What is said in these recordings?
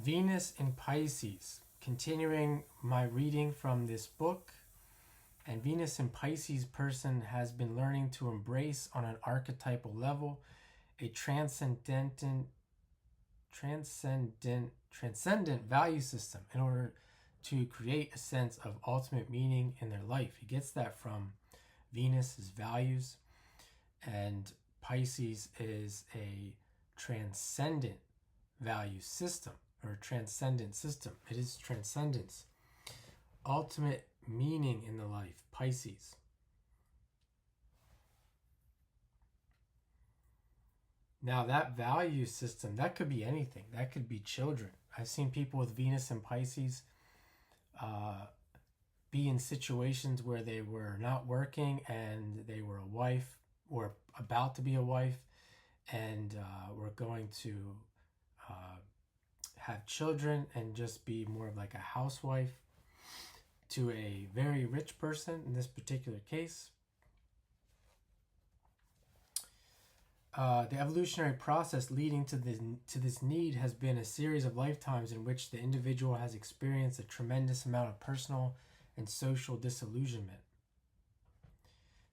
Venus in Pisces. Continuing my reading from this book. And Venus in Pisces person has been learning to embrace on an archetypal level a transcendent value system in order to create a sense of ultimate meaning in their life. He gets that from Venus's values, and Pisces is a transcendent value system or transcendent system. It is transcendence, ultimate meaning in the life. Pisces. Now that value system, that could be anything. That could be children. I've seen people with Venus and Pisces be in situations where they were not working and they were a wife or about to be a wife and were going to have children and just be more of like a housewife to a very rich person in this particular case. The evolutionary process leading to this need has been a series of lifetimes in which the individual has experienced a tremendous amount of personal and social disillusionment.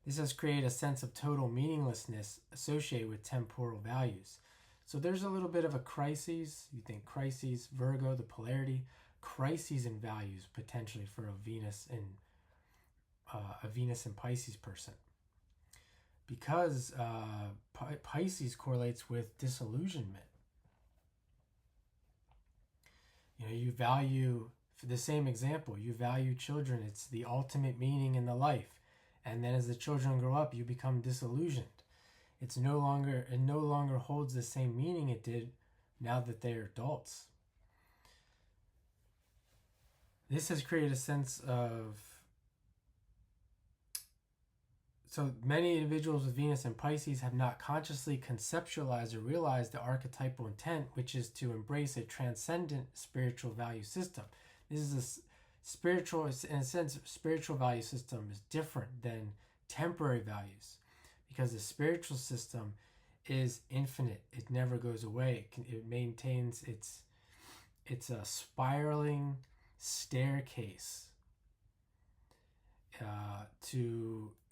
This has created a sense of total meaninglessness associated with temporal values. So there's a little bit of a crisis. You think crises, Virgo, the polarity, crises in values potentially for a Venus in Pisces person. Because Pisces correlates with disillusionment. You know, you value, for the same example, you value children. It's the ultimate meaning in the life. And then as the children grow up, you become disillusioned. It no longer holds the same meaning it did now that they're adults. This has created a sense of... So many individuals with Venus and Pisces have not consciously conceptualized or realized the archetypal intent, which is to embrace a transcendent spiritual value system. This is a spiritual, in a sense, spiritual value system is different than temporary values, because the spiritual system is infinite. It never goes away. It maintains it's a spiraling staircase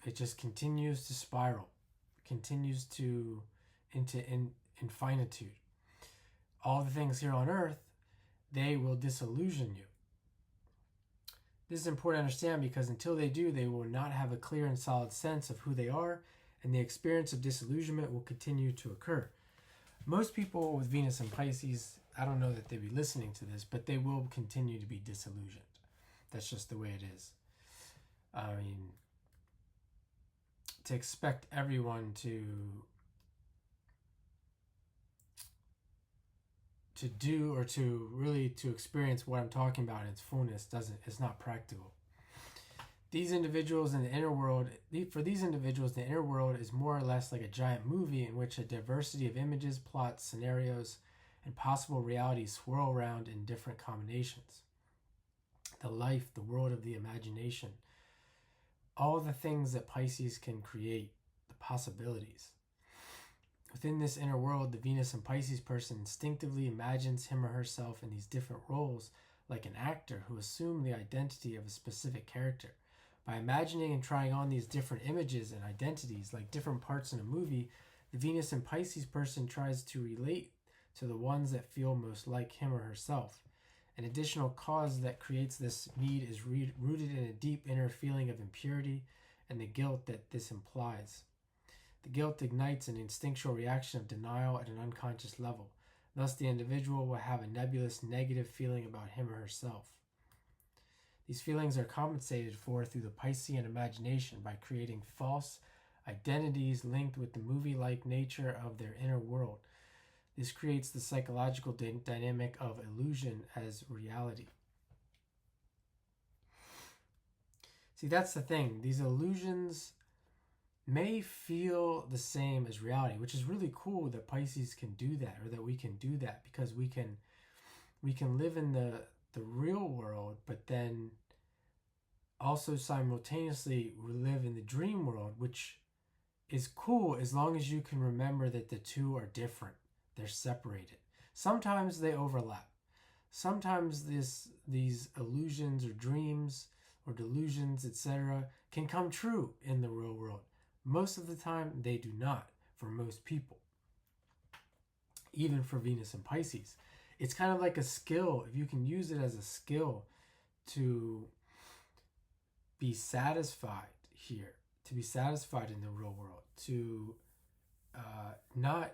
it just continues to spiral, continues to into infinitude. All the things here on earth, they will disillusion you. This is important to understand because until they do, they will not have a clear and solid sense of who they are, and the experience of disillusionment will continue to occur. Most people with Venus and Pisces, I don't know that they'll be listening to this, but they will continue to be disillusioned. That's just the way it is. I mean, to expect everyone to do or to really to experience what I'm talking about in its fullness it's not practical. These individuals in the inner world, for these individuals, the inner world is more or less like a giant movie in which a diversity of images, plots, scenarios, and possible realities swirl around in different combinations. The life, the world of the imagination, all the things that Pisces can create, the possibilities. Within this inner world, the Venus and Pisces person instinctively imagines him or herself in these different roles like an actor who assumes the identity of a specific character. By imagining and trying on these different images and identities like different parts in a movie, the Venus and Pisces person tries to relate to the ones that feel most like him or herself. An additional cause that creates this need is rooted in a deep inner feeling of impurity and the guilt that this implies. The guilt ignites an instinctual reaction of denial at an unconscious level. Thus, the individual will have a nebulous negative feeling about him or herself. These feelings are compensated for through the Piscean imagination by creating false identities linked with the movie-like nature of their inner world. This creates the psychological dynamic of illusion as reality. See, that's the thing. These illusions may feel the same as reality, which is really cool that Pisces can do that, or that we can do that, because we can live in the real world, but then also simultaneously live in the dream world, which is cool as long as you can remember that the two are different. They're separated. Sometimes they overlap. sometimes these illusions or dreams or delusions, etc., can come true in the real world. Most of the time, they do not for most people, even for Venus and Pisces. It's kind of like a skill. If you can use it as a skill to be satisfied here, to be satisfied in the real world, to not,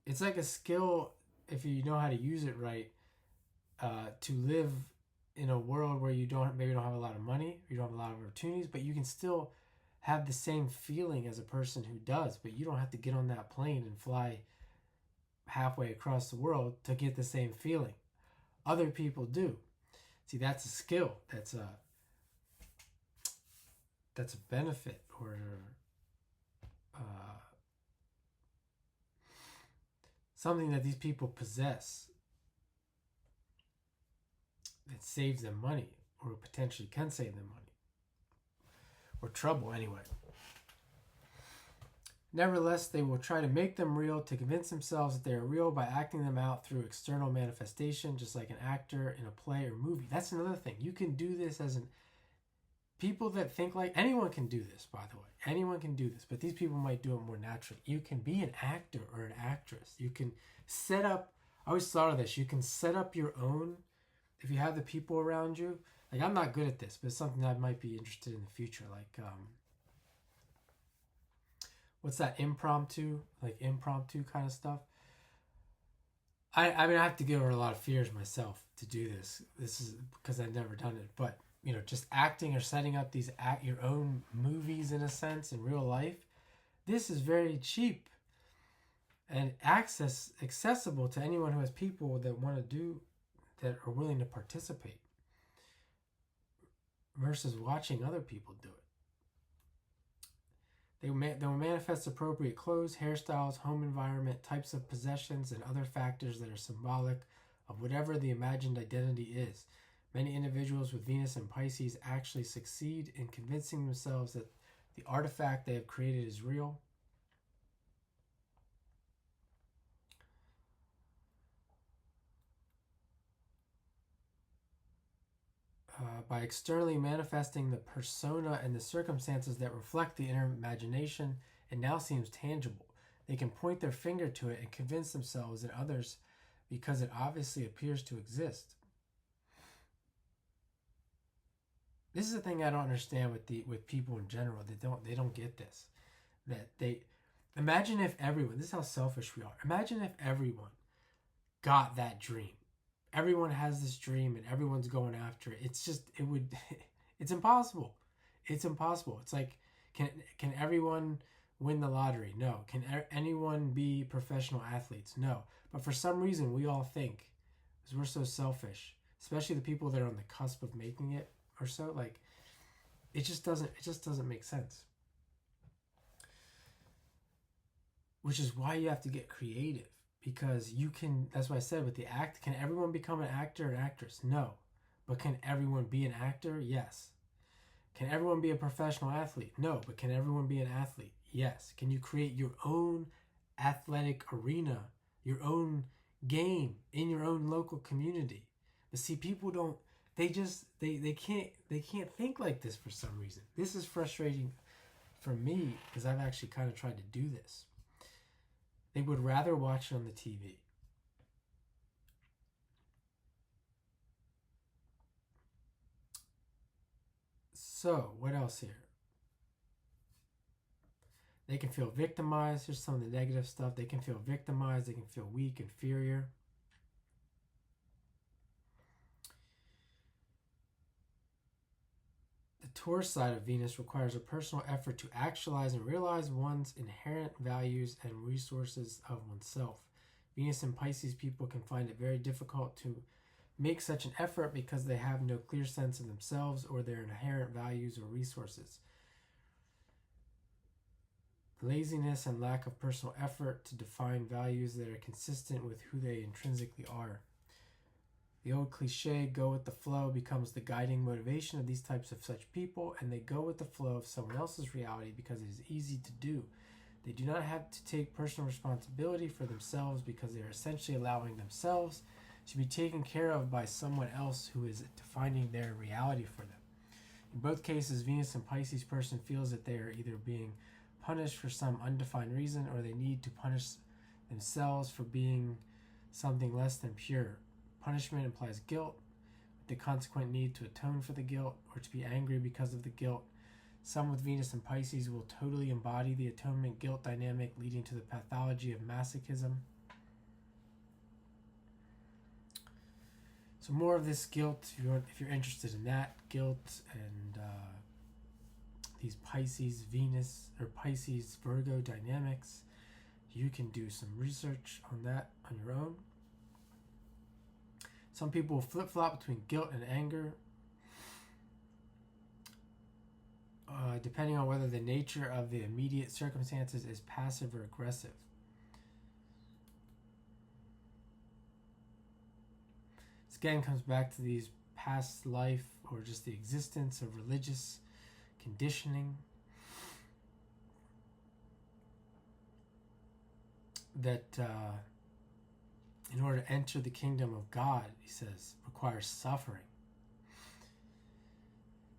it's like a skill if you know how to use it right, to live in a world where you maybe don't have a lot of money, you don't have a lot of opportunities, but you can still have the same feeling as a person who does, but you don't have to get on that plane and fly halfway across the world to get the same feeling. Other people do. See, that's a skill. That's a benefit, or something that these people possess that saves them money, or potentially can save them money, or trouble anyway. Nevertheless, they will try to make them real, to convince themselves that they are real by acting them out through external manifestation, just like an actor in a play or movie. That's another thing. You can do this as people that think like, anyone can do this, by the way. Anyone can do this, but these people might do it more naturally. You can be an actor or an actress. You can set up, I always thought of this, you can set up your own, if you have the people around you. Like, I'm not good at this, but it's something that I might be interested in the future. Like, what's that, impromptu kind of stuff. I mean, I have to get over a lot of fears myself to do this. This is because I've never done it. But, you know, just acting or setting up your own movies, in a sense, in real life, this is very cheap and accessible to anyone who has people that want to do, that are willing to participate, versus watching other people do it. They will manifest appropriate clothes, hairstyles, home environment, types of possessions, and other factors that are symbolic of whatever the imagined identity is. Many individuals with Venus and Pisces actually succeed in convincing themselves that the artifact they have created is real. By externally manifesting the persona and the circumstances that reflect the inner imagination, it now seems tangible. They can point their finger to it and convince themselves and others because it obviously appears to exist. This is the thing I don't understand with people in general. They don't get this. That they imagine if everyone, this is how selfish we are. Imagine if everyone got that dream. Everyone has this dream and everyone's going after it. It's impossible. It's impossible. It's like, can everyone win the lottery? No. Can anyone be professional athletes? No. But for some reason, we all think, because we're so selfish, especially the people that are on the cusp of making it or so, like, it just doesn't make sense. Which is why you have to get creative. Because you can, that's why I said with the act, can everyone become an actor or an actress? No. But can everyone be an actor? Yes. Can everyone be a professional athlete? No. But can everyone be an athlete? Yes. Can you create your own athletic arena, your own game in your own local community? But see, people don't, they can't think like this for some reason. This is frustrating for me because I've actually kind of tried to do this. They would rather watch it on the TV. So, what else here? They can feel victimized. Here's some of the negative stuff. They can feel victimized. They can feel weak, inferior. The Taurus side of Venus requires a personal effort to actualize and realize one's inherent values and resources of oneself. Venus and Pisces people can find it very difficult to make such an effort because they have no clear sense of themselves or their inherent values or resources. Laziness and lack of personal effort to define values that are consistent with who they intrinsically are. The old cliche, go with the flow, becomes the guiding motivation of these types of such people, and they go with the flow of someone else's reality because it is easy to do. They do not have to take personal responsibility for themselves because they are essentially allowing themselves to be taken care of by someone else who is defining their reality for them. In both cases, Venus and Pisces person feels that they are either being punished for some undefined reason or they need to punish themselves for being something less than pure. Punishment implies guilt, the consequent need to atone for the guilt or to be angry because of the guilt. Some with Venus and Pisces will totally embody the atonement guilt dynamic, leading to the pathology of masochism. So more of this guilt, if you're interested in that, guilt and these Pisces, Venus, or Pisces, Virgo dynamics, you can do some research on that on your own. Some people will flip-flop between guilt and anger, depending on whether the nature of the immediate circumstances is passive or aggressive. This again comes back to these past life or just the existence of religious conditioning that in order to enter the kingdom of God, he says, requires suffering.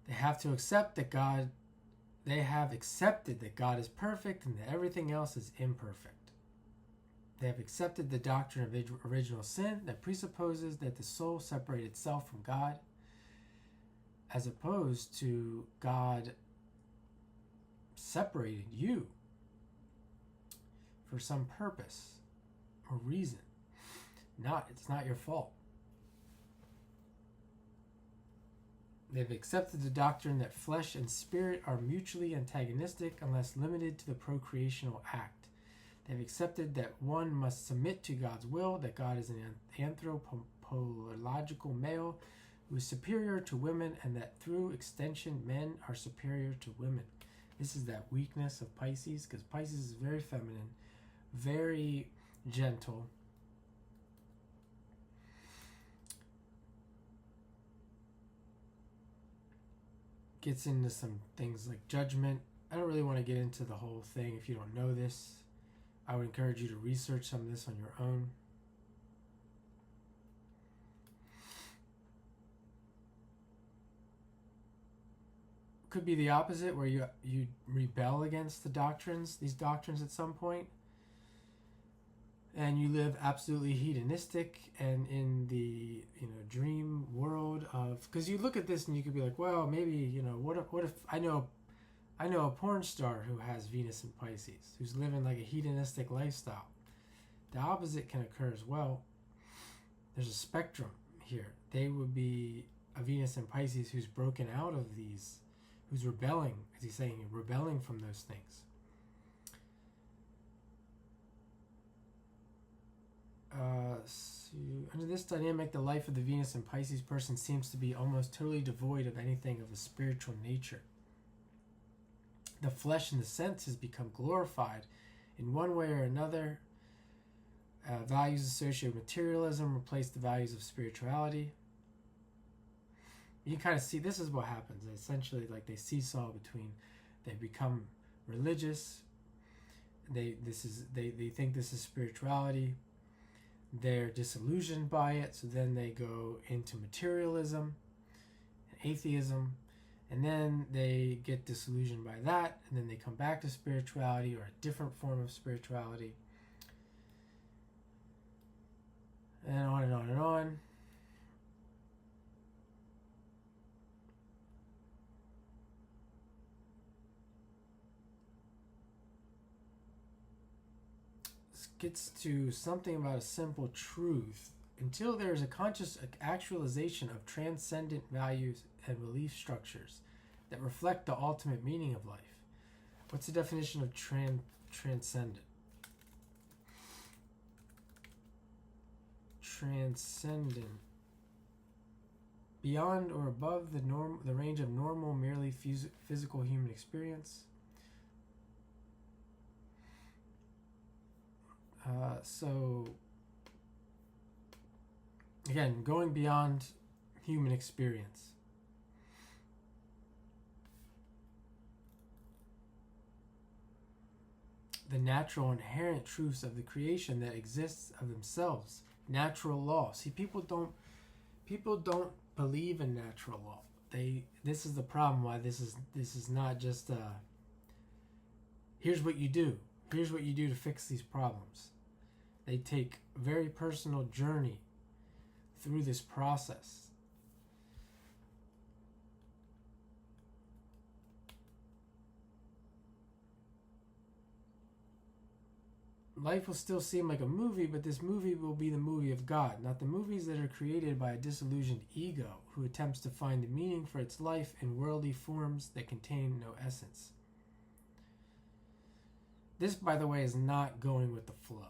They have to accept that they have accepted that God is perfect and that everything else is imperfect. They have accepted the doctrine of original sin that presupposes that the soul separates itself from God, as opposed to God separating you for some purpose or reason. It's not your fault. They've accepted the doctrine that flesh and spirit are mutually antagonistic unless limited to the procreational act. They've accepted that one must submit to God's will, that God is an anthropological male who is superior to women, and that through extension men are superior to women. This is that weakness of Pisces, because Pisces is very feminine, very gentle. Gets into some things like judgment. I don't really want to get into the whole thing if you don't know this. I would encourage you to research some of this on your own. Could be the opposite, where you rebel against these doctrines at some point, and you live absolutely hedonistic and in the dream world of, because you look at this and you could be like, well, maybe what if I know a porn star who has Venus and Pisces, who's living like a hedonistic lifestyle. The opposite can occur as well. There's a spectrum here. They would be a Venus and Pisces who's broken out of these, who's rebelling, as he's saying, rebelling from those things. Under this dynamic, the life of the Venus and Pisces person seems to be almost totally devoid of anything of a spiritual nature. The flesh and the senses become glorified in one way or another. Values associated with materialism replace the values of spirituality. You can kind of see this is what happens. Essentially, like they seesaw between, they become religious. They think this is spirituality. They're disillusioned by it, so then they go into materialism and atheism, and then they get disillusioned by that, and then they come back to spirituality or a different form of spirituality, and on and on and on. Gets to something about a simple truth. Until there is a conscious actualization of transcendent values and belief structures that reflect the ultimate meaning of life. What's the definition of transcendent? Transcendent. Beyond or above the range of normal, merely physical human experience. So, again, going beyond human experience. The natural inherent truths of the creation that exists of themselves, Natural law. See, people don't believe in natural law. This is the problem why this is not just here's what you do. Here's what you do to fix these problems. They take a very personal journey through this process. Life will still seem like a movie, but this movie will be the movie of God, not the movies that are created by a disillusioned ego who attempts to find the meaning for its life in worldly forms that contain no essence. This, by the way, is not going with the flow.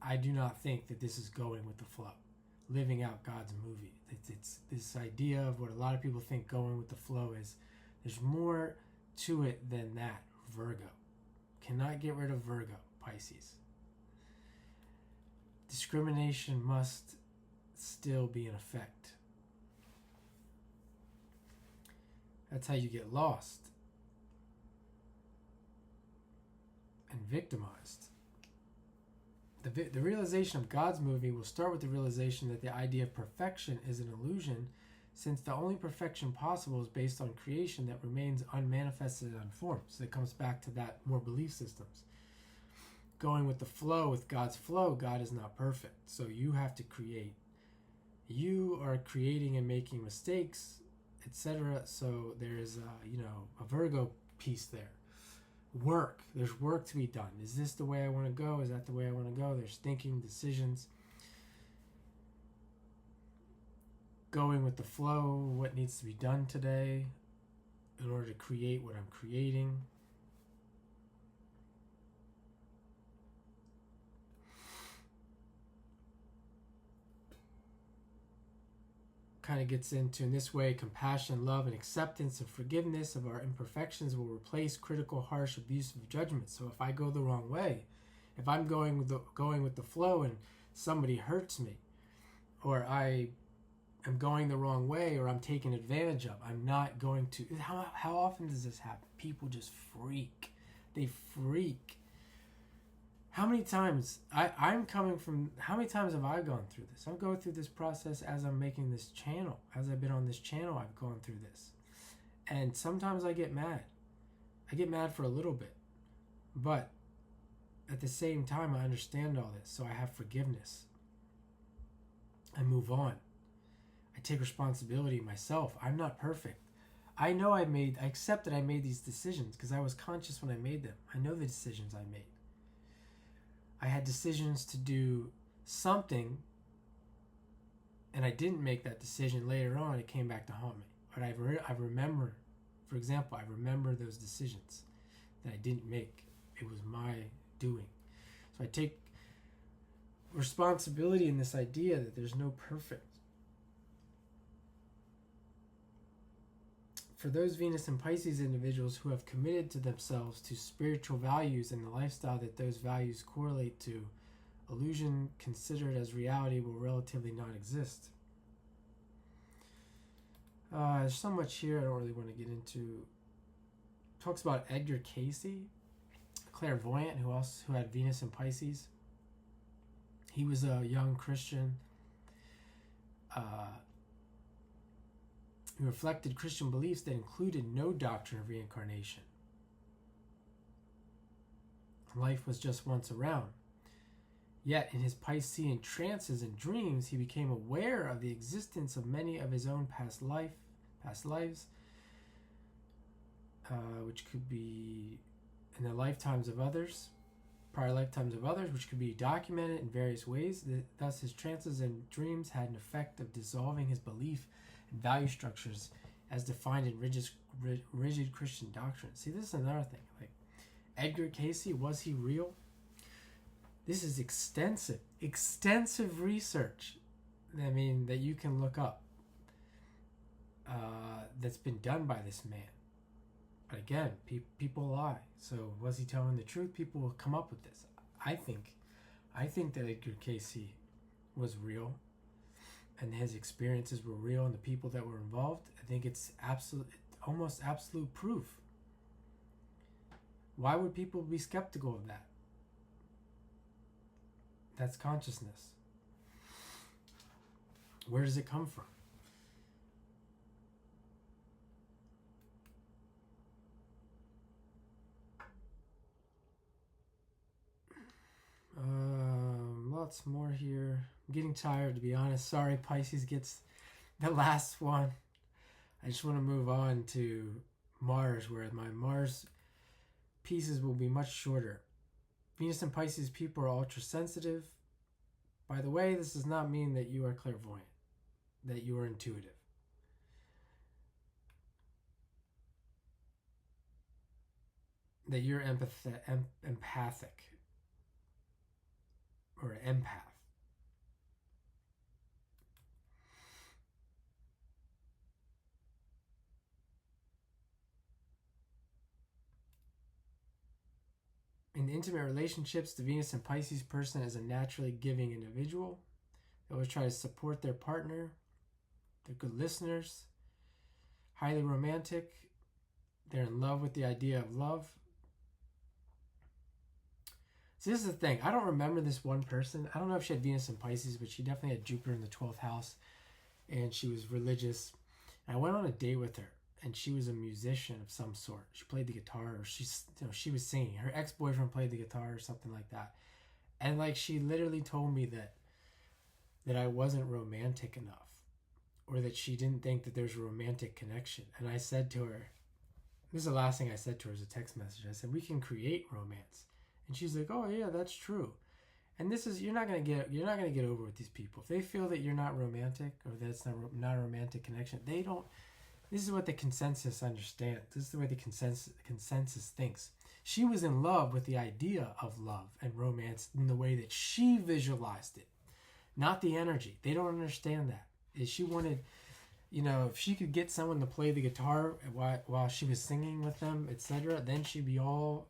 I do not think that this is going with the flow, living out God's movie. It's this idea of what a lot of people think going with the flow is. There's more to it than that. Virgo. Cannot get rid of Virgo. Pisces. Discrimination must still be in effect. That's how you get lost and victimized. The realization of God's movie will start with the realization that the idea of perfection is an illusion, since the only perfection possible is based on creation that remains unmanifested and unformed. So it comes back to that more belief systems. Going with the flow, with God's flow, God is not perfect. So you have to create. You are creating and making mistakes, etc. So there's a Virgo piece there. Work. There's work to be done. Is this the way I want to go? Is that the way I want to go? There's thinking, decisions. Going with the flow, what needs to be done today in order to create what I'm creating. Kind of gets into, in this way, compassion, love, and acceptance and forgiveness of our imperfections will replace critical, harsh, abusive judgment. So if I go the wrong way, if I'm going with the flow and somebody hurts me, or I am going the wrong way, or I'm taken advantage of, I'm not going to. How often does this happen? People just freak. They freak. How many times how many times have I gone through this? I'm going through this process as I'm making this channel. As I've been on this channel, I've gone through this. And sometimes I get mad. I get mad for a little bit. But at the same time, I understand all this. So I have forgiveness. I move on. I take responsibility myself. I'm not perfect. I know I accept that I made these decisions because I was conscious when I made them. I know the decisions I made. I had decisions to do something, and I didn't make that decision. Later on, it came back to haunt me. But I remember, for example, I remember those decisions that I didn't make. It was my doing. So I take responsibility in this idea that there's no perfect. For those Venus and Pisces individuals who have committed to themselves to spiritual values and the lifestyle that those values correlate to, illusion considered as reality will relatively not exist. There's so much here I don't really want to get into. Talks about Edgar Casey, a clairvoyant who had Venus and Pisces. He was a young Christian. Who reflected Christian beliefs that included no doctrine of reincarnation. Life was just once around. Yet, in his Piscean trances and dreams, he became aware of the existence of many of his own past lives, which could be in the lifetimes of others, prior lifetimes of others, which could be documented in various ways. Thus, his trances and dreams had an effect of dissolving his belief and value structures as defined in rigid Christian doctrine. See, this is another thing. Like, Edgar Casey, was he real? This is extensive research, that you can look up that's been done by this man. But again, people lie. So was he telling the truth? People will come up with this. I think that Edgar Casey was real, and his experiences were real, and the people that were involved. I think it's almost absolute proof. Why would people be skeptical of that? That's consciousness. Where does it come from? Lots more here. I'm getting tired, to be honest. Sorry, Pisces gets the last one. I just want to move on to Mars, where my Mars pieces will be much shorter. Venus and Pisces people are ultra sensitive. By the way, this does not mean that you are clairvoyant, that you are intuitive. That you're empathic or an empath. In intimate relationships, the Venus and Pisces person is a naturally giving individual. They always try to support their partner. They're good listeners. Highly romantic. They're in love with the idea of love. So this is the thing. I don't remember this one person. I don't know if she had Venus and Pisces, but she definitely had Jupiter in the 12th house. And she was religious. And I went on a date with her. And she was a musician of some sort. She played the guitar, or she was singing. Her ex-boyfriend played the guitar or something like that. And like she literally told me that I wasn't romantic enough, or that she didn't think that there's a romantic connection. And I said to her, this is the last thing I said to her as a text message. I said, we can create romance. And she's like, oh yeah, that's true. And this is, you're not gonna get over with these people if they feel that you're not romantic, or that it's not a romantic connection. They don't. This is what the consensus understands. This is the way the consensus thinks. She was in love with the idea of love and romance in the way that she visualized it, not the energy. They don't understand that. If she wanted, if she could get someone to play the guitar while she was singing with them, etc., then she'd be all.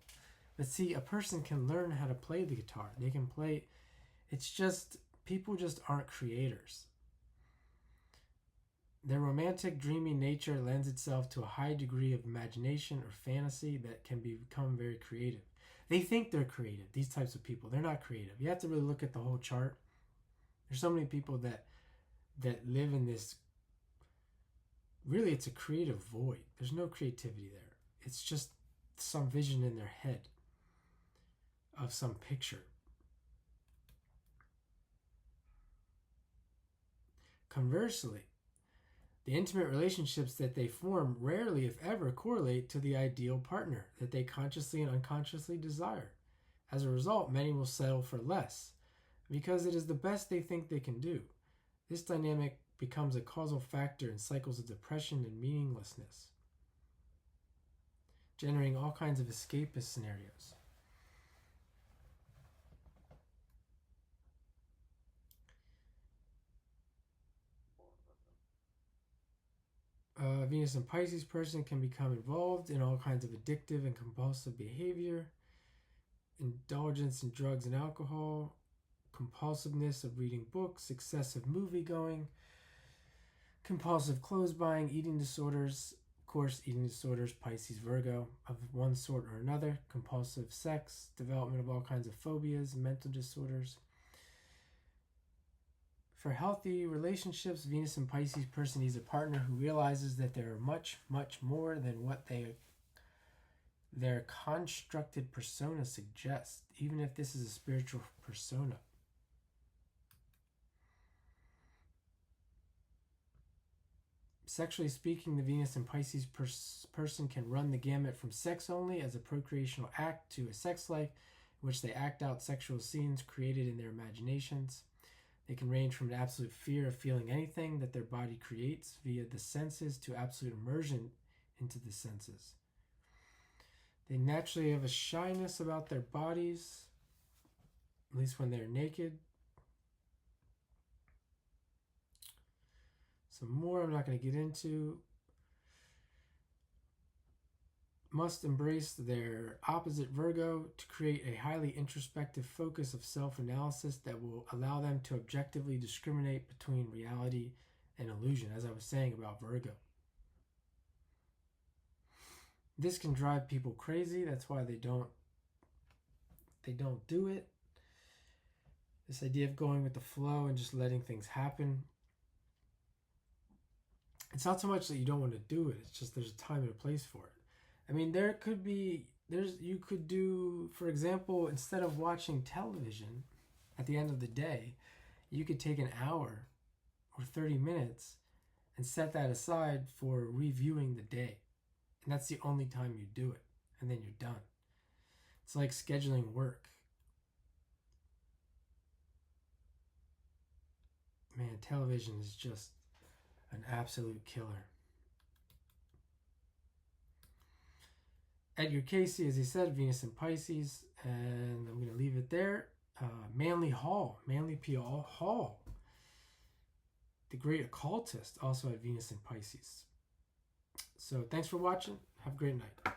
But see, a person can learn how to play the guitar. They can play. It's just, people just aren't creators. Their romantic, dreamy nature lends itself to a high degree of imagination or fantasy that can become very creative. They think they're creative, these types of people. They're not creative. You have to really look at the whole chart. There's so many people that live in this, really it's a creative void. There's no creativity there. It's just some vision in their head of some picture. Conversely, the intimate relationships that they form rarely, if ever, correlate to the ideal partner that they consciously and unconsciously desire. As a result, many will settle for less, because it is the best they think they can do. This dynamic becomes a causal factor in cycles of depression and meaninglessness, generating all kinds of escapist scenarios. Venus and Pisces person can become involved in all kinds of addictive and compulsive behavior, indulgence in drugs and alcohol, compulsiveness of reading books, excessive movie going, compulsive clothes buying, eating disorders. Of course, eating disorders, Pisces, Virgo, of one sort or another, compulsive sex, development of all kinds of phobias, mental disorders. For healthy relationships, Venus and Pisces person needs a partner who realizes that they are much, much more than what their constructed persona suggests, even if this is a spiritual persona. Sexually speaking, the Venus and Pisces person can run the gamut from sex only as a procreational act to a sex life in which they act out sexual scenes created in their imaginations. They can range from an absolute fear of feeling anything that their body creates via the senses to absolute immersion into the senses. They naturally have a shyness about their bodies, at least when they're naked. Some more I'm not going to get into. Must embrace their opposite Virgo to create a highly introspective focus of self-analysis that will allow them to objectively discriminate between reality and illusion, as I was saying about Virgo. This can drive people crazy. That's why they don't do it. This idea of going with the flow and just letting things happen. it's not so much that you don't want to do it. It's just there's a time and a place for it. I mean, you could do, for example, instead of watching television at the end of the day, you could take an hour or 30 minutes and set that aside for reviewing the day. And that's the only time you do it. And then you're done. It's like scheduling work. Man, television is just an absolute killer. Edgar Casey, as he said, Venus in Pisces, and I'm going to leave it there. Manly P. Hall, the great occultist, also had Venus in Pisces. So thanks for watching. Have a great night.